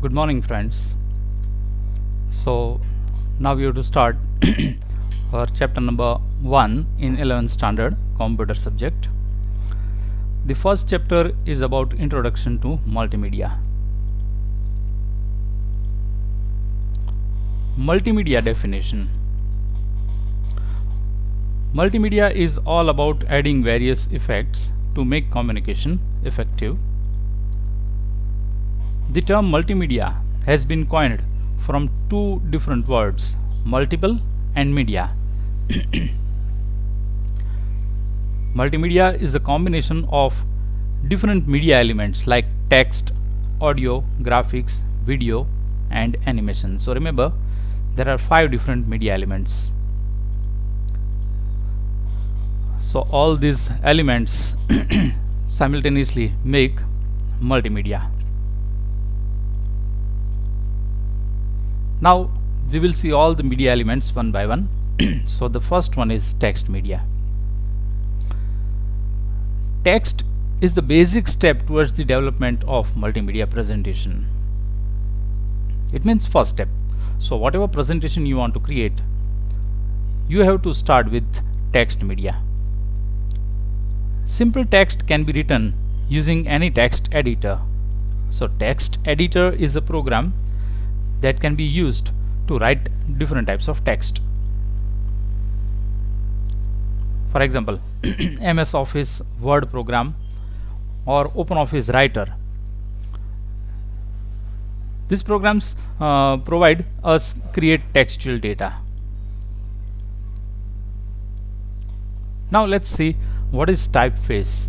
Good morning, friends. So now we have to start our chapter number 1 in 11th standard computer subject. The first chapter is about introduction to multimedia. Multimedia definition. Multimedia is all about adding various effects to make communication effective. The term multimedia has been coined from two different words, multiple and media. Multimedia is a combination of different media elements like text, audio, graphics, video, and animation. So remember, there are 5 different media elements. So all these elements simultaneously make multimedia. Now we will see all the media elements one by one. So the first one is text media. Text is the basic step towards the development of multimedia presentation. It means first step. So whatever presentation you want to create, you have to start with text media. Simple text can be written using any text editor. So text editor is a program that can be used to write different types of text. For example, MS Office Word program or OpenOffice Writer. These programs provide us create textual data. Now let's see what is typeface.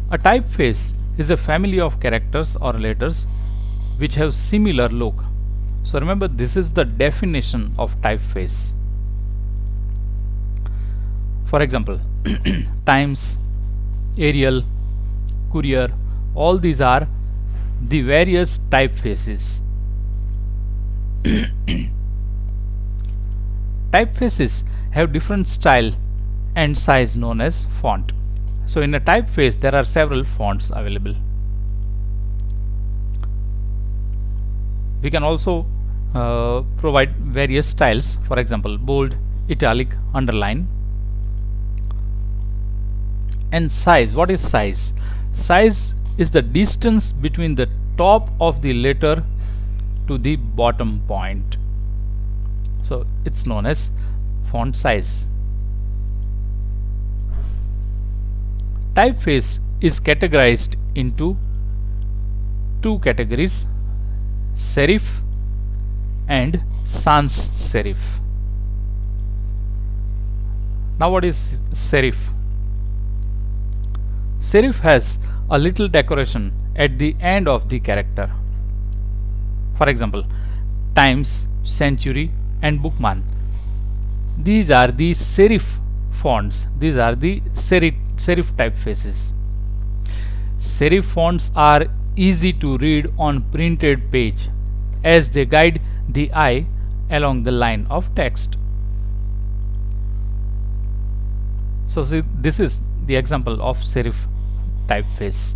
A typeface is a family of characters or letters which have similar look. So remember, this is the definition of typeface. For example, Times, Arial, Courier, all these are the various typefaces. Typefaces have different style and size known as font. So in a typeface there are several fonts available. We can also provide various styles, for example bold, italic, underline. And size. What is size? Size is the distance between the top of the letter to the bottom point. So it's known as font size. Typeface is categorized into two categories, serif and sans serif. Now what is serif? Serif has a little decoration at the end of the character. For example, Times, Century and Bookman. These are the serif fonts. These are the serif typefaces. Serif fonts are easy to read on printed page as they guide the eye along the line of text. So see, this is the example of serif typeface.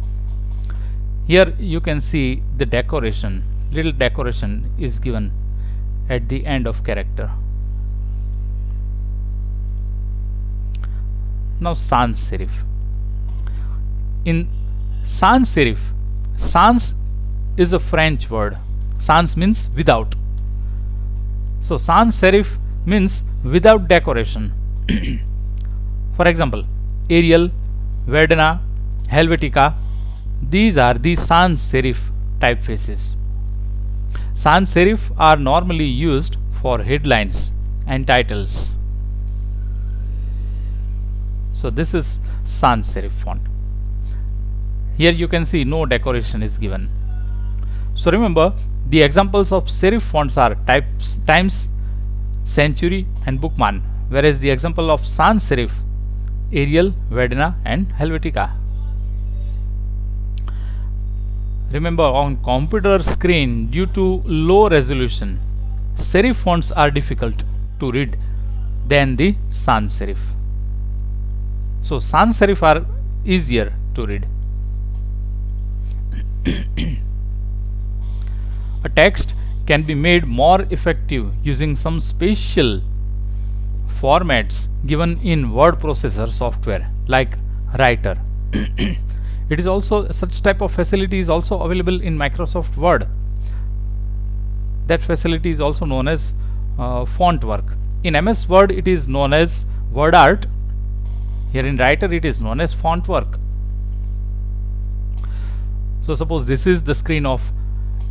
Here you can see the decoration, little decoration is given at the end of character. Now sans serif. In sans serif, sans is a French word. Sans means without. So sans serif means without decoration. For example, Arial, Verdana, Helvetica, these are the sans serif typefaces. Sans serif are normally used for headlines and titles. So this is sans serif font. Here you can see no decoration is given. So remember, the examples of serif fonts are Times, Century and Bookman, whereas the example of sans serif, Arial, Verdana and Helvetica. Remember, on computer screen, due to low resolution, serif fonts are difficult to read than the sans serif. So sans serif are easier to read. A text can be made more effective using some special formats given in word processor software like Writer. It is also such type of facility is also available in Microsoft Word. That facility is also known as font work. In MS Word it is known as word art. Here in Writer it is known as font work. So suppose this is the screen of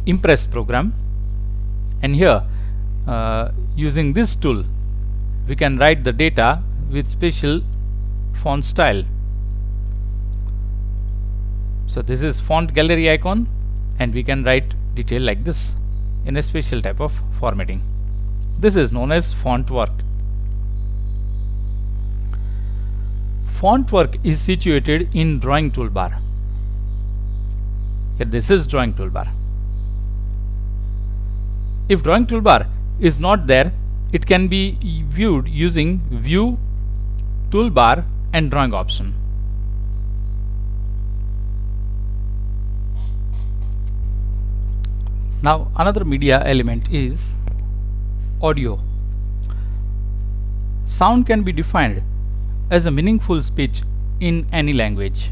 Impress program, and here using this tool we can write the data with special font style. So this is font gallery icon, and we can write detail like this in a special type of formatting. This is known as font work. Font work is situated in drawing toolbar. Here this is drawing toolbar. If drawing toolbar is not there, it can be viewed using view, toolbar and drawing option. Now another media element is audio. Sound can be defined as a meaningful speech in any language.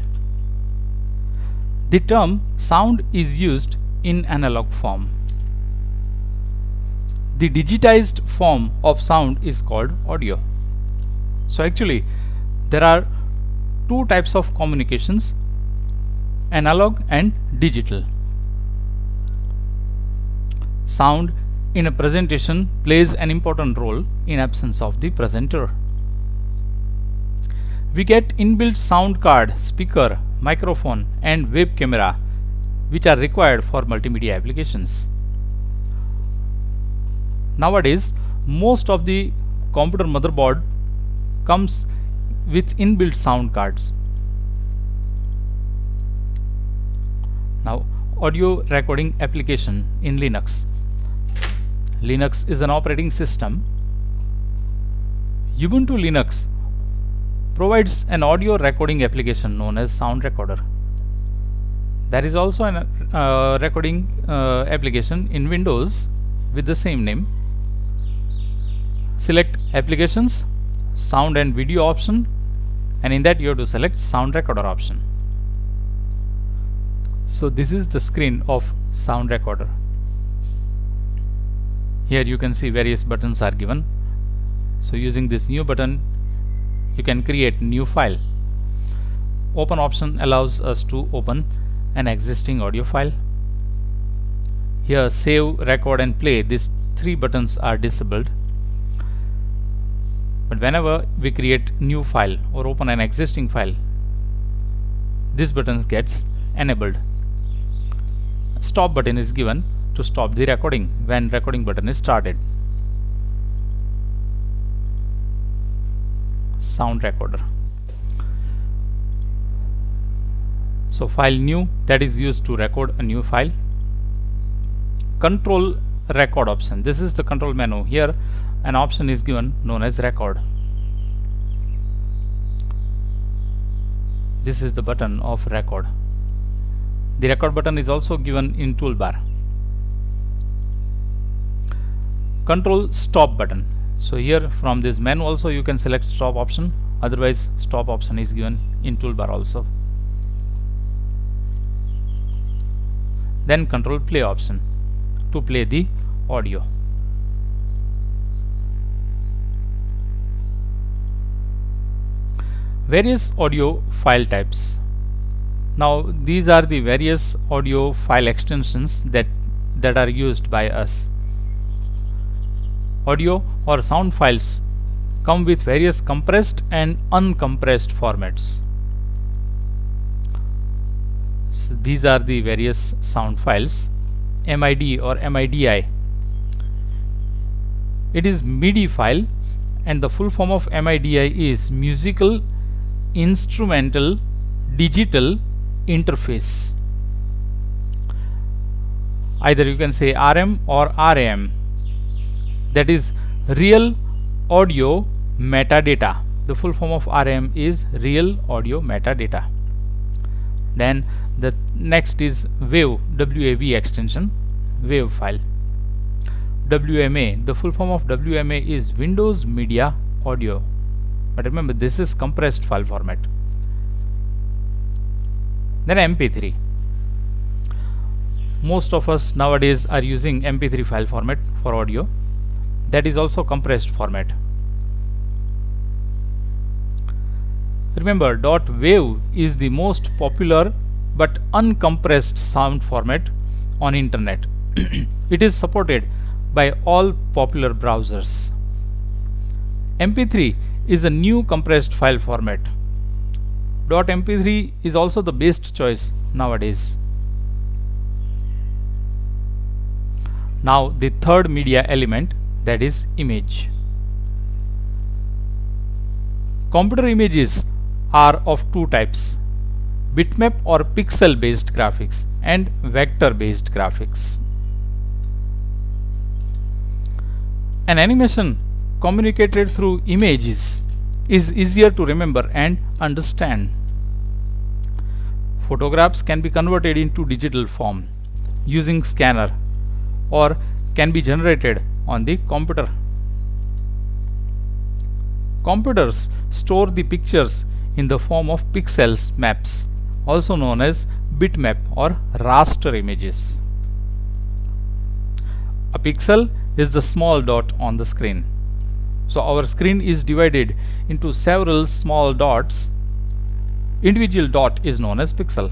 The term sound is used in analog form. The digitized form of sound is called audio. So actually there are two types of communications, analog and digital. Sound in a presentation plays an important role in absence of the presenter. We get inbuilt sound card, speaker, microphone and web camera which are required for multimedia applications. Nowadays most of the computer motherboard comes with inbuilt sound cards. Now audio recording application in Linux. Linux is an operating system. Ubuntu Linux provides an audio recording application known as Sound Recorder. There is also an recording application in Windows with the same name. Select applications, sound and video option, and in that you have to select Sound Recorder option. So this is the screen of Sound Recorder. Here you can see various buttons are given. So using this new button you can create new file. Open option allows us to open an existing audio file. Here save, record and play, these three buttons are disabled. But whenever we create new file or open an existing file, this button gets enabled. Stop button is given to stop the recording when recording button is started. Sound Recorder. So file new, that is used to record a new file. Control record option. This is the control menu. Here an option is given known as record. This is the button of record. The record button is also given in toolbar. Control stop button. So here from this menu also you can select stop option, otherwise stop option is given in toolbar also. Then control play option to play the audio. Various audio file types. Now these are the various audio file extensions that are used by us. Audio or sound files come with various compressed and uncompressed formats. So these are the various sound files. MID or MIDI. It is MIDI file, and the full form of MIDI is Musical Instrumental Digital Interface. Either you can say RM or RAM. That is Real Audio Metadata. The full form of RAM is Real Audio Metadata. Then the next is WAV, WAV extension, WAV file. WMA, the full form of WMA is Windows Media Audio. But remember, this is compressed file format. Then MP3. Most of us nowadays are using MP3 file format for audio. That is also compressed format. Remember, .wav is the most popular but uncompressed sound format on internet. It is supported by all popular browsers. MP3 is a new compressed file format. .mp3 is also the best choice nowadays. Now the third media element, that is image. Computer images are of two types: bitmap or pixel based graphics and vector based graphics. An animation communicated through images is easier to remember and understand. Photographs can be converted into digital form using scanner or can be generated on the computer. Computers store the pictures in the form of pixels maps, also known as bitmap or raster images. A pixel is the small dot on the screen. So our screen is divided into several small dots. Individual dot is known as pixel.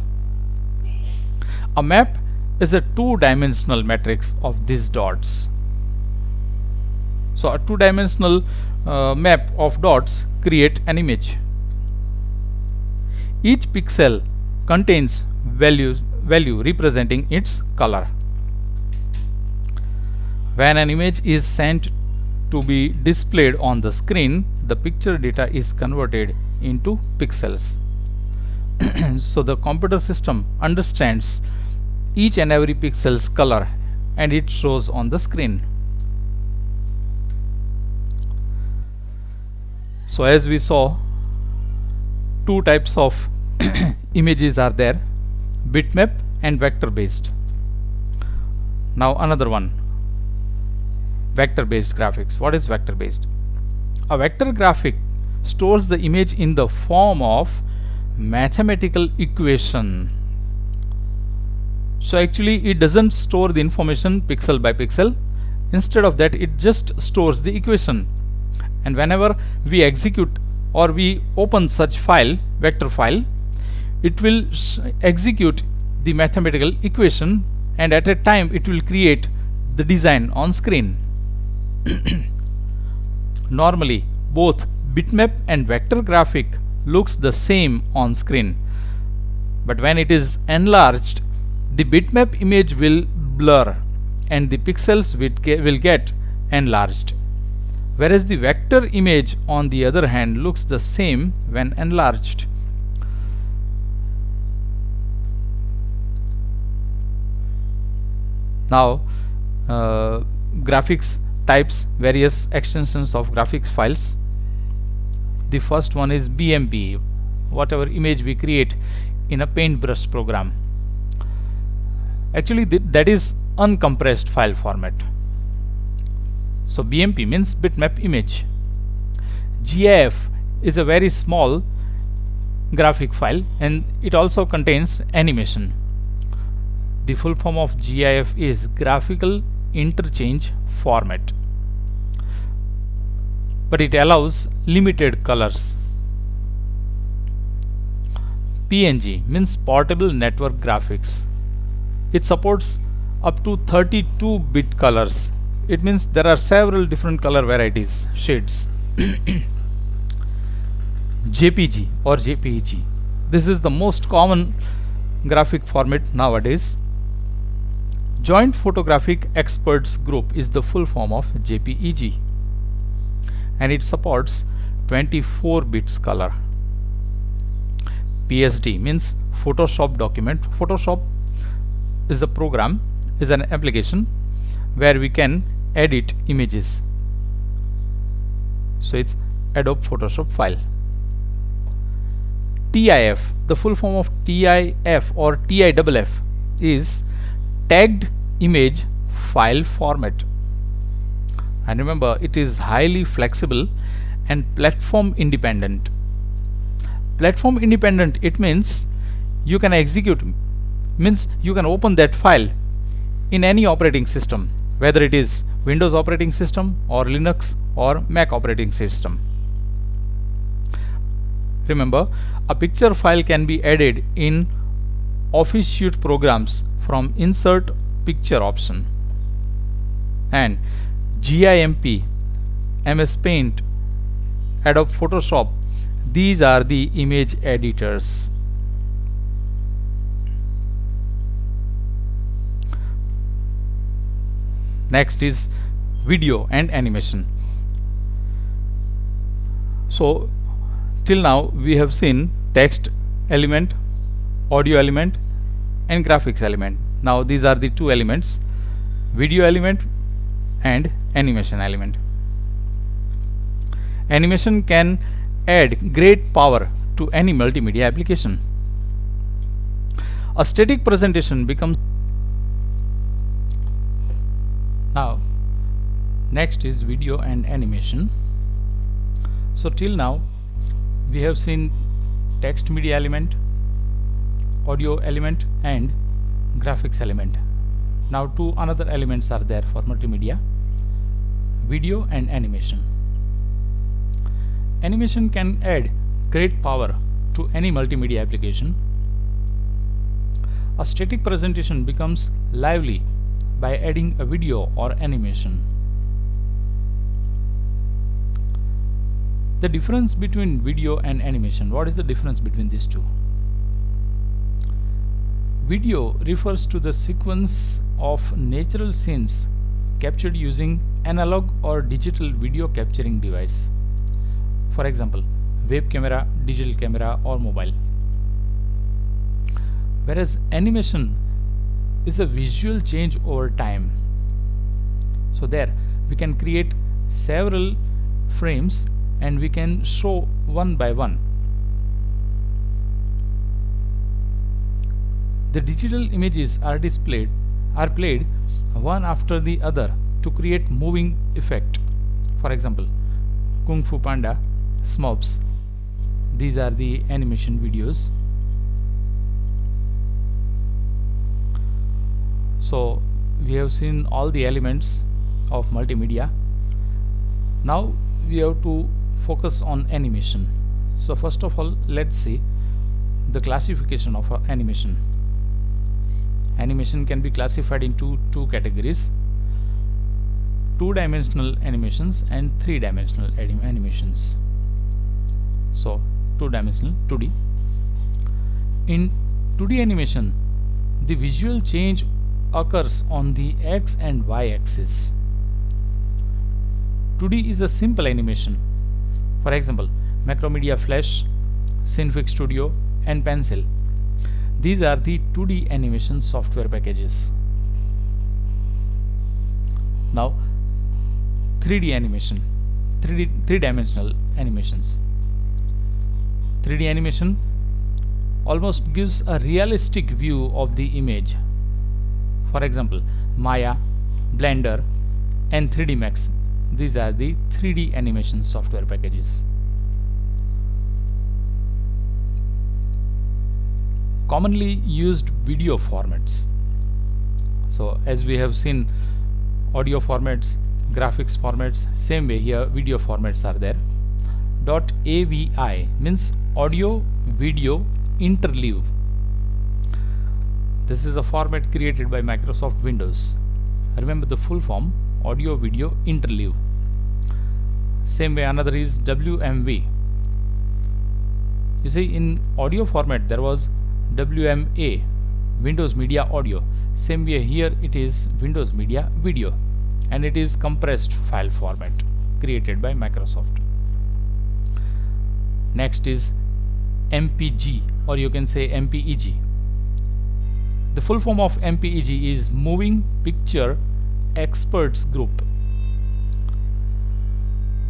A map is a two-dimensional matrix of these dots. So a two-dimensional map of dots create an image. Each pixel contains value representing its color. When an image is sent to be displayed on the screen, the picture data is converted into pixels. So the computer system understands each and every pixel's color and it shows on the screen. So as we saw, two types of images are there: bitmap and vector based. Now another one, vector based graphics. What is vector based? A vector graphic stores the image in the form of mathematical equation. So actually it doesn't store the information pixel by pixel. Instead of that, it just stores the equation. And whenever we execute or we open such file, vector file, it will execute the mathematical equation, and at a time it will create the design on screen. Normally both bitmap and vector graphic looks the same on screen, but when it is enlarged, the bitmap image will blur and the pixels will get enlarged, whereas the vector image on the other hand looks the same when enlarged. Now graphics types, various extensions of graphics files. The first one is BMP, whatever image we create in a paintbrush program. Actually that is uncompressed file format. So BMP means bitmap image. GIF is a very small graphic file and it also contains animation. The full form of GIF is graphical interchange format, but it allows limited colors. PNG means portable network graphics. It supports up to 32-bit colors. It means there are several different color varieties, shades. JPG or JPEG. This is the most common graphic format nowadays. Joint Photographic Experts Group is the full form of JPEG, and it supports 24 bits color. PSD means Photoshop document. Photoshop is a program, is an application where we can edit images. So it's Adobe Photoshop file. TIF, the full form of TIF or TIFF is tagged image file format. And remember, it is highly flexible and platform independent. Platform independent, it means you can execute, means you can open that file in any operating system, whether it is Windows operating system or Linux or Mac operating system. Remember, a picture file can be added in Office Suite programs from Insert Picture option. And GIMP, MS Paint, Adobe Photoshop, these are the image editors. Next is video and animation. So till now we have seen text element, audio element and graphics element. Now these are the two elements, video element and animation element. Animation can add great power to any multimedia application. A static presentation becomes. Now next is video and animation. So till now we have seen text media element, audio element and graphics element. Now two another elements are there for multimedia: video and animation. Animation can add great power to any multimedia application. A static presentation becomes lively by adding a video or animation. The difference between video and animation. What is the difference between these two? Video refers to the sequence of natural scenes captured using analog or digital video capturing device. For example, web camera, digital camera or mobile. Whereas animation is a visual change over time. So there we can create several frames and we can show one by one. The digital images are played one after the other to create moving effect. For example, Kung Fu Panda, Smurfs. These are the animation videos. So we have seen all the elements of multimedia. Now we have to focus on animation. So first of all, let's see the classification of animation. Animation can be classified into two categories: two-dimensional animations and three-dimensional animations. So 2-dimensional, 2D. In 2D animation, the visual change occurs on the X and Y axis. 2D is a simple animation. For example, Macromedia Flash, Cinefix Studio and Pencil. These are the 2D animation software packages. Now 3D animation, three-dimensional animations. 3D animation almost gives a realistic view of the image. For example, Maya, Blender and 3D Max. These are the 3D animation software packages. Commonly used video formats. So as we have seen audio formats, graphics formats, same way here video formats are there. .avi means audio video interleave. This is a format created by Microsoft Windows. Remember the full form: audio video interleave. Same way another is WMV. You see, in audio format there was WMA, Windows Media Audio. Same way here it is Windows Media Video, and it is compressed file format created by Microsoft. Next is MPG, or you can say MPEG. The full form of MPEG is Moving Picture Experts Group.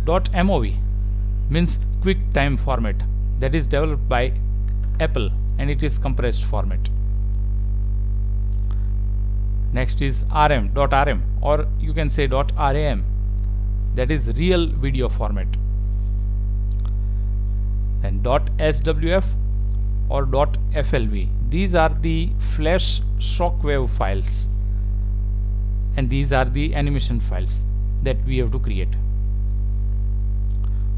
.mov means quick time format, that is developed by Apple, and it is compressed format. Next is .rm or you can say .ram, that is real video format. Then .swf or .flv, these are the flash shockwave files, and these are the animation files that we have to create.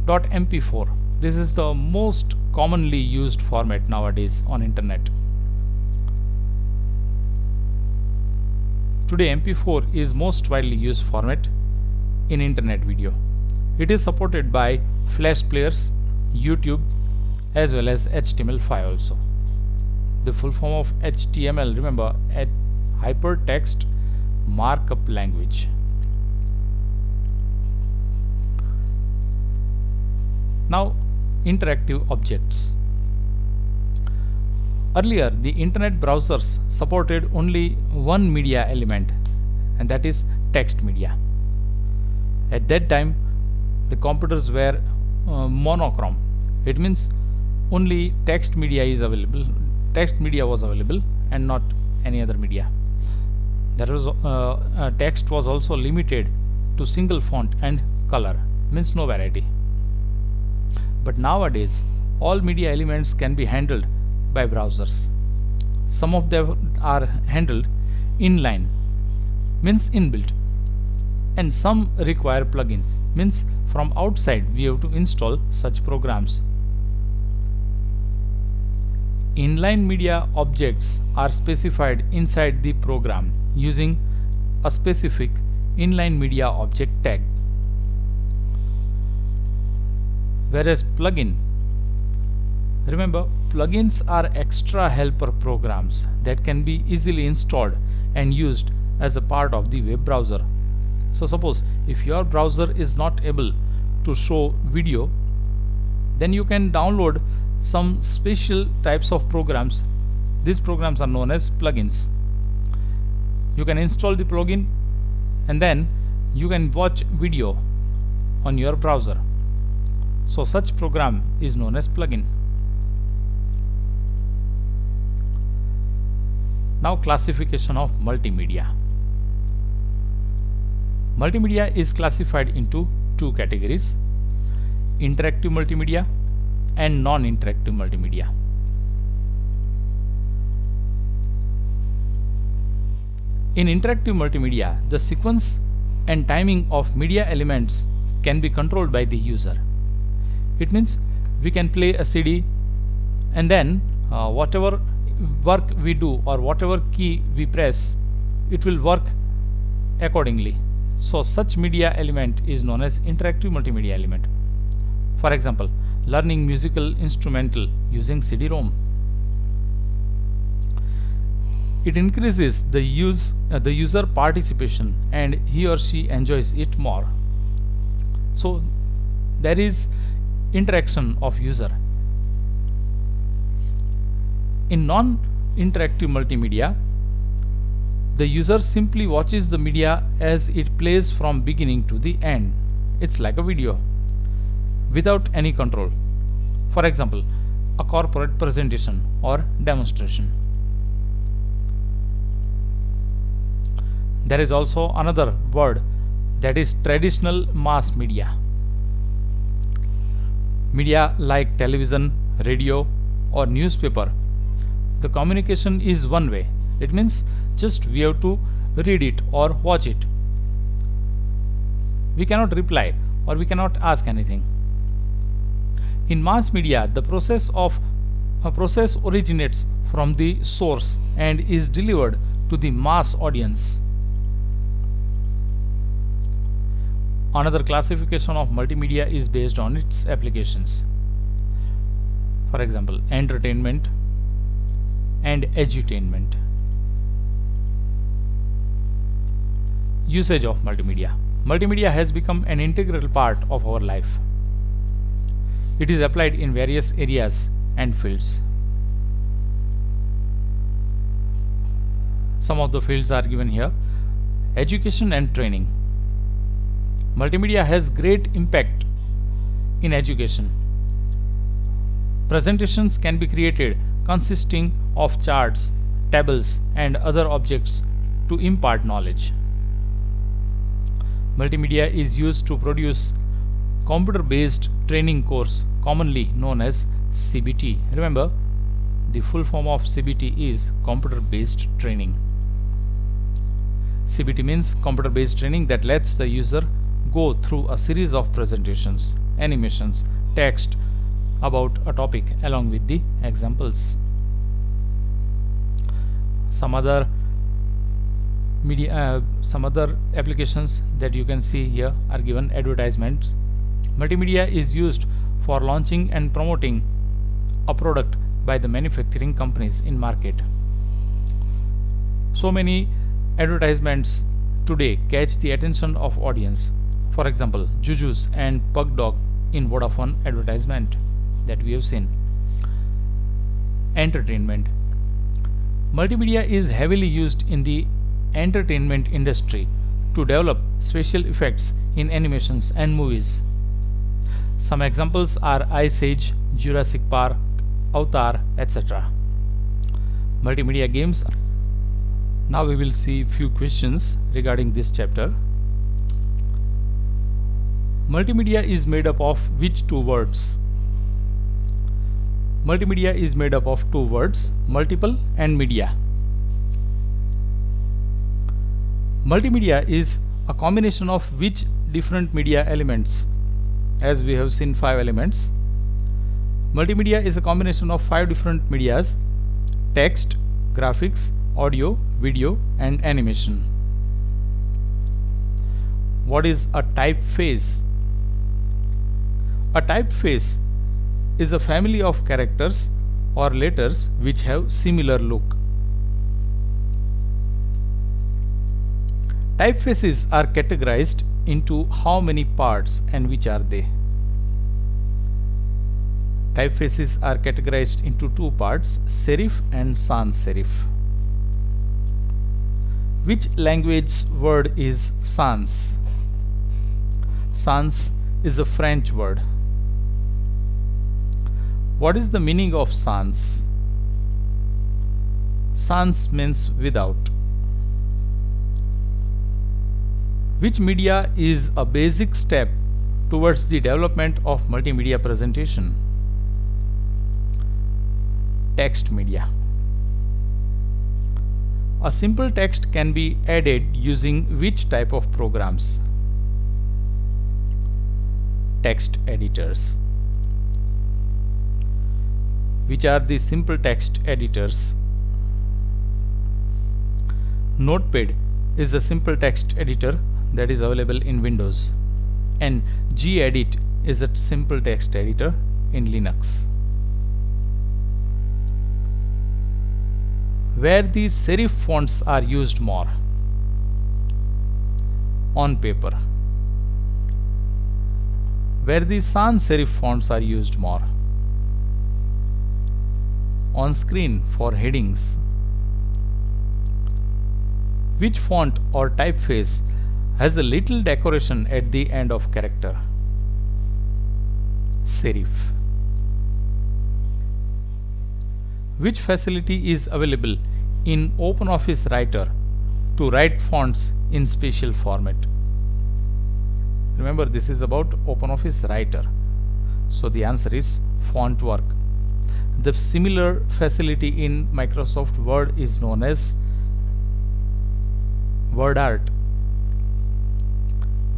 .mp4, this is the most commonly used format nowadays on internet. Today MP4 is most widely used format in internet video. It is supported by Flash players, YouTube, as well as HTML5 also. The full form of HTML, remember, Hypertext Markup Language. Now, interactive objects. Earlier, the internet browsers supported only one media element, and that is text media. At that time, the computers were monochrome. It means only text media is available. Text media was available and not any other media. There was text was also limited to single font and color, means no variety. But nowadays, all media elements can be handled by browsers. Some of them are handled inline, means inbuilt, and some require plugins, means from outside we have to install such programs. Inline media objects are specified inside the program using a specific inline media object tag, whereas plugin, remember, plugins are extra helper programs that can be easily installed and used as a part of the web browser. So suppose if your browser is not able to show video, then you can download some special types of programs. These programs are known as plugins. You can install the plugin and then you can watch video on your browser. So such program is known as plugin. Now, classification of multimedia. Multimedia is classified into two categories: interactive multimedia and non-interactive multimedia. In interactive multimedia, the sequence and timing of media elements can be controlled by the user. It means we can play a CD and then whatever work we do or whatever key we press, it will work accordingly. So such media element is known as interactive multimedia element. For example, learning musical instrumental using CD-ROM. It increases the user participation and he or she enjoys it more. So there is interaction of user. In non-interactive multimedia, the user simply watches the media as it plays from beginning to the end. It's like a video without any control. For example, a corporate presentation or demonstration. There is also another word, that is traditional mass media. Media like television, radio or newspaper. The communication is one way. It means just we have to read it or watch it. We cannot reply or we cannot ask anything. In mass media, the process originates from the source and is delivered to the mass audience. Another classification of multimedia is based on its applications. For example, entertainment and edutainment. Usage of multimedia. Multimedia has become an integral part of our life. It is applied in various areas and fields. Some of the fields are given here. Education and training. Multimedia has great impact in education. Presentations can be created consisting of charts, tables, and other objects to impart knowledge. Multimedia is used to produce computer-based training course, commonly known as CBT. Remember, the full form of CBT is computer-based training. CBT means computer-based training that lets the user go through a series of presentations, animations, text about a topic along with the examples. Some other applications that you can see here are given. Advertisements. Multimedia is used for launching and promoting a product by the manufacturing companies in market. So many advertisements today catch the attention of audience. For example, Jujus and Pug Dog in Vodafone advertisement that we have seen. Entertainment. Multimedia is heavily used in the entertainment industry to develop special effects in animations and movies. Some examples are Ice Age, Jurassic Park, Avatar, etc. Multimedia games. Now we will see few questions regarding this chapter. Multimedia is made up of which two words? Multimedia is made up of two words, multiple and media. Multimedia is a combination of which different media elements? As we have seen 5 elements. Multimedia is a combination of 5 different medias: text, graphics, audio, video and animation. What is a typeface? A typeface is a family of characters or letters which have similar look. Typefaces are categorized into how many parts and which are they? Typefaces are categorized into 2 parts, serif and sans serif. Which language word is sans? Sans is a French word. What is the meaning of sans? Sans means without. Which media is a basic step towards the development of multimedia presentation? Text media. A simple text can be added using which type of programs? Text editors. Which are the simple text editors? Notepad is a simple text editor that is available in Windows, and gedit is a simple text editor in Linux. Where the serif fonts are used more? On paper. Where the sans serif fonts are used more? On screen for headings. Which font or typeface has a little decoration at the end of character? Serif. Which facility is available in OpenOffice Writer to write fonts in special format? Remember, this is about OpenOffice Writer. So the answer is Fontwork. The similar facility in Microsoft Word is known as WordArt.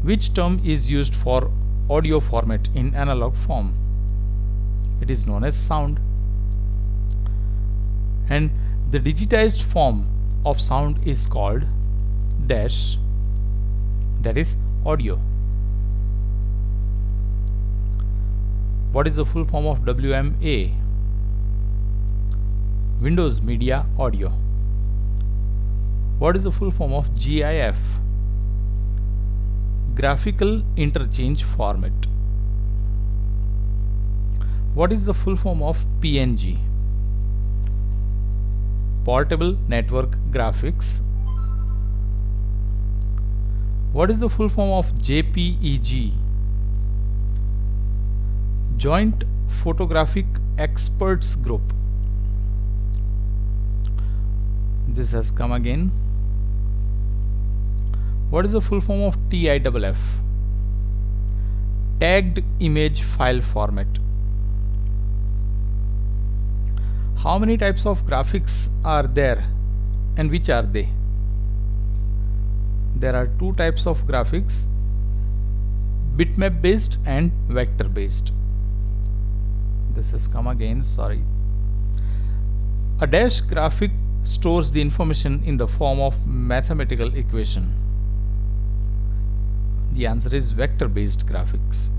Which term is used for audio format in analog form? It is known as sound. And the digitized form of sound is called dash, that is audio. What is the full form of WMA? Windows Media Audio. What is the full form of GIF? Graphical Interchange Format. What is the full form of PNG? Portable Network Graphics. What is the full form of JPEG? Joint Photographic Experts Group. This has come again. What is the full form of TIFF? Tagged image file format. How many types of graphics are there and which are they? There are two types of graphics, bitmap based and vector based. This has come again, sorry. A dash graphic stores the information in the form of mathematical equation. The answer is vector based graphics.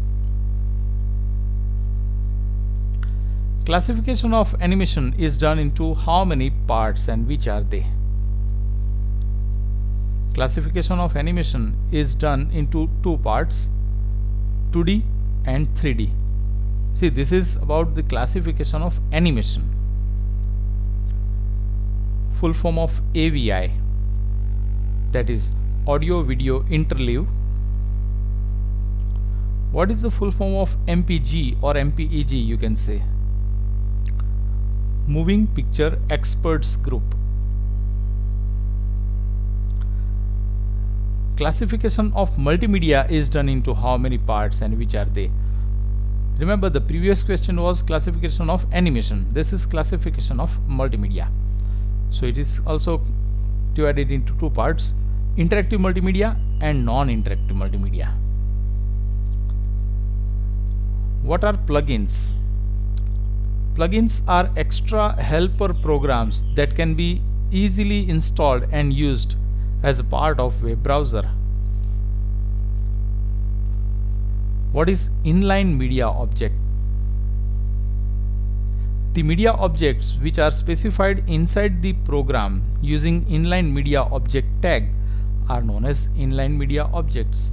Classification of animation is done into how many parts and which are they? Classification of animation is done into two parts, 2D and 3D. See, this is about the classification of animation. Full form of AVI, that is audio video interleave. What is the full form of MPG or MPEG, you can say? Moving Picture Experts Group. Classification of multimedia is done into how many parts and which are they? Remember, the previous question was classification of animation. This is classification of multimedia. So it is also divided into two parts, interactive multimedia and non-interactive multimedia. What are plugins? Plugins are extra helper programs that can be easily installed and used as a part of web browser. What is inline media object? The media objects which are specified inside the program using inline media object tag are known as inline media objects.